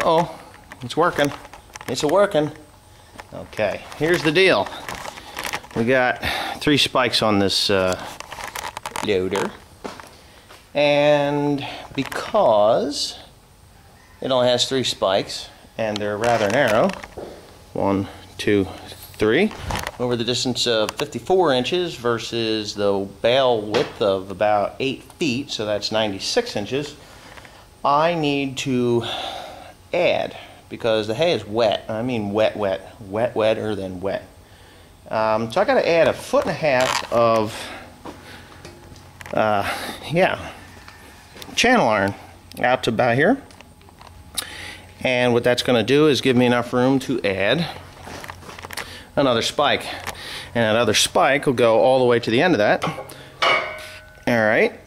Uh-oh, it's working. It's working. Okay, here's the deal. We got 3 spikes on this loader. And because it only has 3 spikes, and they're rather narrow, 1, 2, 3, over the distance of 54 inches versus the bale width of about 8 feet, so that's 96 inches, I need to add, because the hay is wet. I mean wet, wetter than wet. So I got to add 1.5 feet of, channel iron out to about here. And what that's going to do is give me enough room to add another spike. And that other spike will go all the way to the end of that. Alright.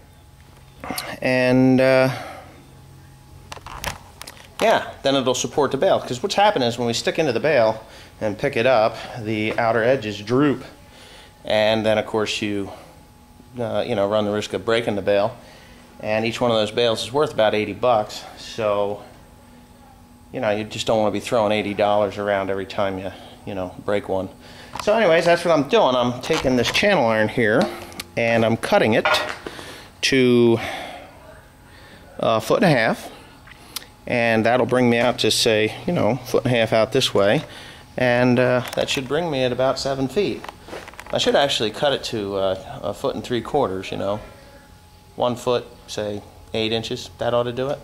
And yeah, then it'll support the bale. Because what's happened is when we stick into the bale and pick it up, the outer edges droop. And then of course you run the risk of breaking the bale. And each one of those bales is worth about 80 bucks. So, you just don't want to be throwing $80 around every time you break one. So anyways, that's what I'm doing. I'm taking this channel iron here and I'm cutting it to 1.5 feet. And that'll bring me out to, say, 1.5 feet out this way. And that should bring me at about 7 feet. I should actually cut it to 1 3/4 feet, 1 foot, say 8 inches. That ought to do it.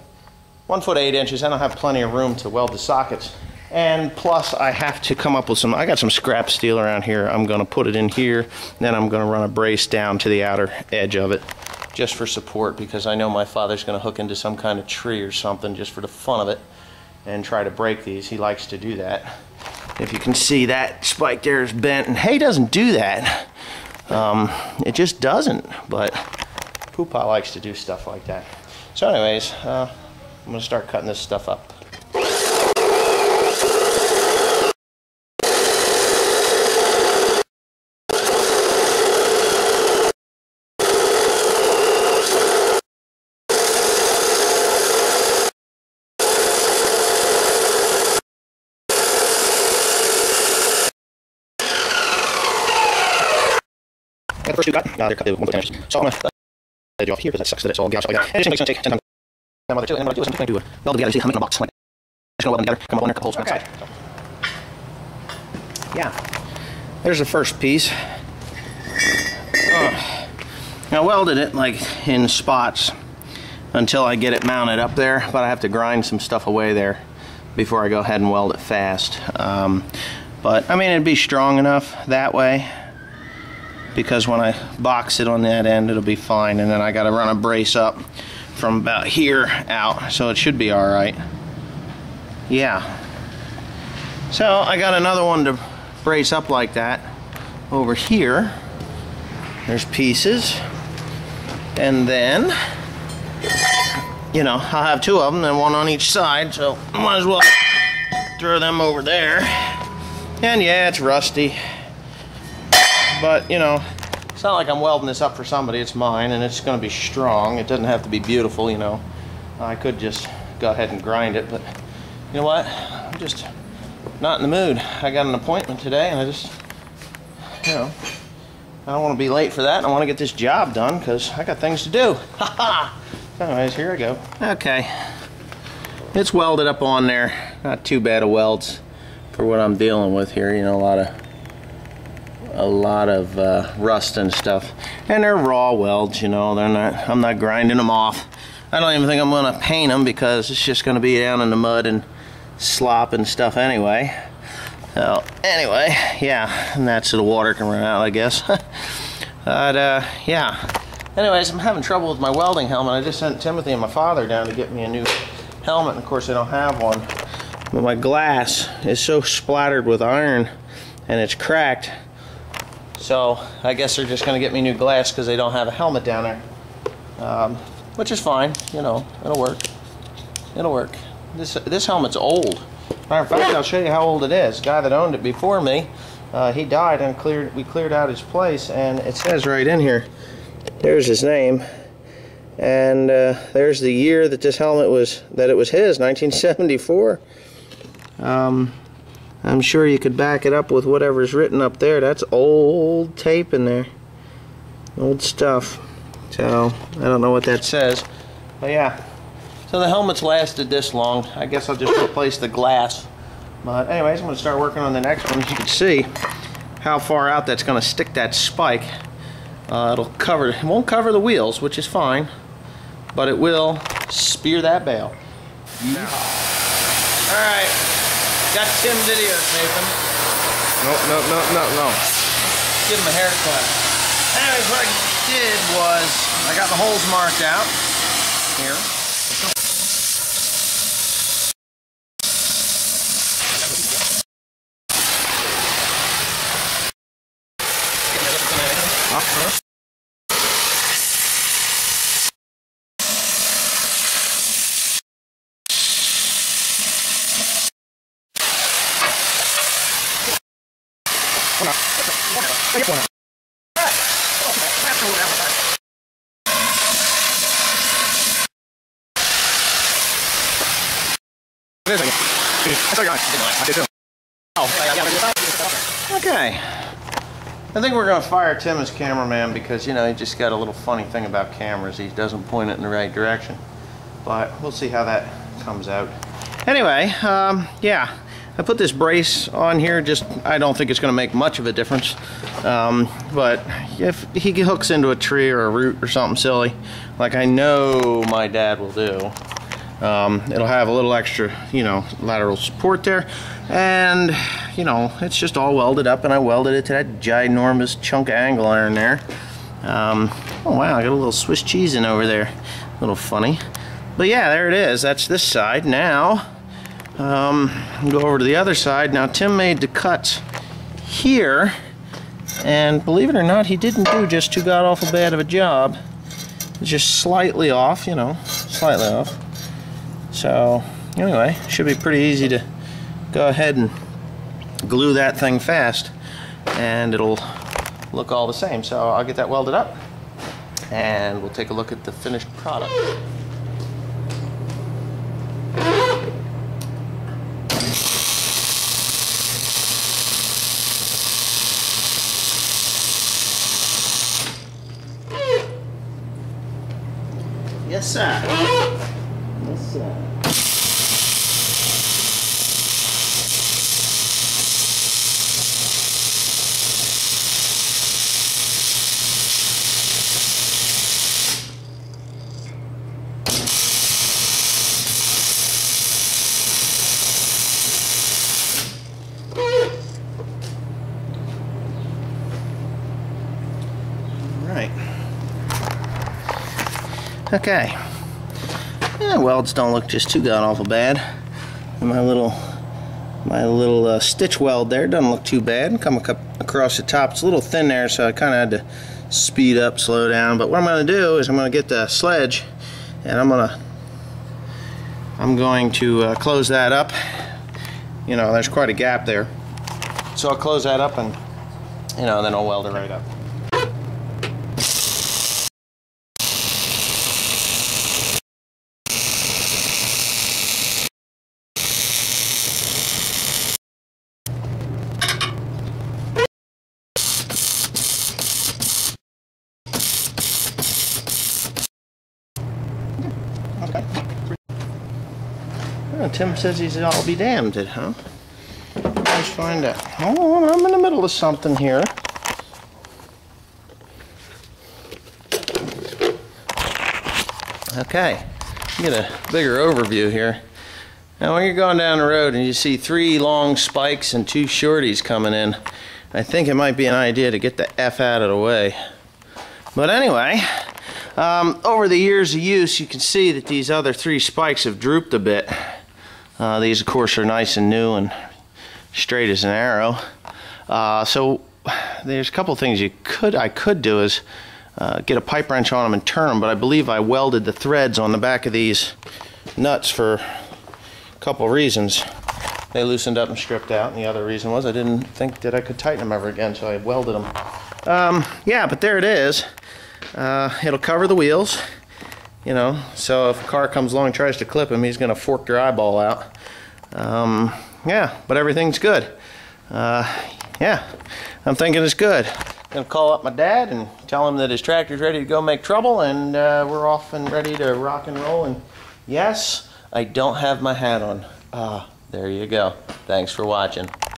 1 foot 8 inches, and I'll have plenty of room to weld the sockets. And plus, I have to come up with I got some scrap steel around here. I'm going to put it in here, then I'm going to run a brace down to the outer edge of it, just for support, because I know my father's going to hook into some kind of tree or something just for the fun of it and try to break these. He likes to do that. If you can see, that spike there is bent, and hay doesn't do that. It just doesn't, but Poopa likes to do stuff like that. So anyways, I'm going to start cutting this stuff up. The first 2 cut, they're cut to 1 foot 10 inches. So I'm going to edge off here because that sucks that it's all gouged like that. And it's going to take 10 times. And what I do is I'm just going to weld together. See, I'm making a box. I'm just going to weld them together, come up on there, cut holes on the side. Yeah. There's the first piece. I welded it like in spots until I get it mounted up there, but I have to grind some stuff away there before I go ahead and weld it fast. But I mean, it'd be strong enough that way, because when I box it on that end, it'll be fine. And then I got to run a brace up from about here out, so it should be all right. Yeah. So I got another one to brace up like that over here. There's pieces, and then I'll have 2 of them and 1 on each side, so I might as well throw them over there. And yeah, it's rusty, but it's not like I'm welding this up for somebody. It's mine, and it's going to be strong. It doesn't have to be beautiful. I could just go ahead and grind it, but you know what, I'm just not in the mood. I got an appointment today, and I just I don't want to be late for that, and I want to get this job done because I got things to do. Anyways, here I go. Okay, it's welded up on there. Not too bad of welds for what I'm dealing with here. A lot of rust and stuff, and they're raw welds. I'm not grinding them off. I don't even think I'm going to paint them because it's just going to be down in the mud and slop and stuff anyway. So anyway, yeah, and that's so the water can run out, I guess. But yeah. Anyways, I'm having trouble with my welding helmet. I just sent Timothy and my father down to get me a new helmet, and of course they don't have one. But my glass is so splattered with iron and it's cracked. So I guess they're just going to get me new glass because they don't have a helmet down there, which is fine. It'll work. It'll work. This helmet's old. Matter of fact, I'll show you how old it is. The guy that owned it before me, he died, and we cleared out his place, and it says right in here, there's his name, And there's the year that this helmet was, that it was his, 1974. I'm sure you could back it up with whatever's written up there. That's old tape in there. Old stuff. So, I don't know what that says. But yeah. So the helmet's lasted this long. I guess I'll just replace the glass. But anyways, I'm going to start working on the next one. As you can see how far out that's going to stick that spike. It'll cover, it won't cover the wheels, which is fine. But it will spear that bale. Alright. Got Tim videos, Nathan. No. Give him a haircut. Anyways, what I did was, I got the holes marked out. Here. Okay. I think we're going to fire Tim as cameraman because, you know, he just got a little funny thing about cameras. He doesn't point it in the right direction. But we'll see how that comes out. Anyway, yeah. I put this brace on here, just, I don't think it's going to make much of a difference. But if he hooks into a tree or a root or something silly, like I know my dad will do, it'll have a little extra, you know, lateral support there. And, you know, it's just all welded up, and I welded it to that ginormous chunk of angle iron there. Oh wow, I got a little Swiss cheese in over there. A little funny. But yeah, there it is. That's this side. Now, go over to the other side. Now Tim made the cuts here, and believe it or not, he didn't do just too god-awful bad of a job. It's just slightly off, you know, slightly off. So anyway, should be pretty easy to go ahead and glue that thing fast, and it'll look all the same. So I'll get that welded up, and we'll take a look at the finished product. Yes, sir. Yes, sir. Okay. Yeah, welds don't look just too god-awful bad. And my little stitch weld there doesn't look too bad. Come across the top. It's a little thin there, so I kind of had to speed up, slow down. But what I'm going to do is I'm going to get the sledge, and I'm going to close that up. You know, there's quite a gap there. So I'll close that up, and, you know, then I'll weld it right up. Oh, Tim says he's all be damned, huh? Let's find out. Oh, I'm in the middle of something here. Okay, get a bigger overview here. Now when you're going down the road and you see 3 long spikes and 2 shorties coming in, I think it might be an idea to get the F out of the way. But anyway, over the years of use, you can see that these other 3 spikes have drooped a bit. These, of course, are nice and new and straight as an arrow. So there's a couple things I could do is get a pipe wrench on them and turn them, but I believe I welded the threads on the back of these nuts for a couple reasons. They loosened up and stripped out, and the other reason was I didn't think that I could tighten them ever again, so I welded them. Yeah, but there it is. It'll cover the wheels, you know, so if a car comes along and tries to clip him, he's going to fork your eyeball out. Yeah, but everything's good. Yeah, I'm thinking it's good. I'm going to call up my dad and tell him that his tractor's ready to go make trouble, and we're off and ready to rock and roll. And yes, I don't have my hat on. There you go. Thanks for watching.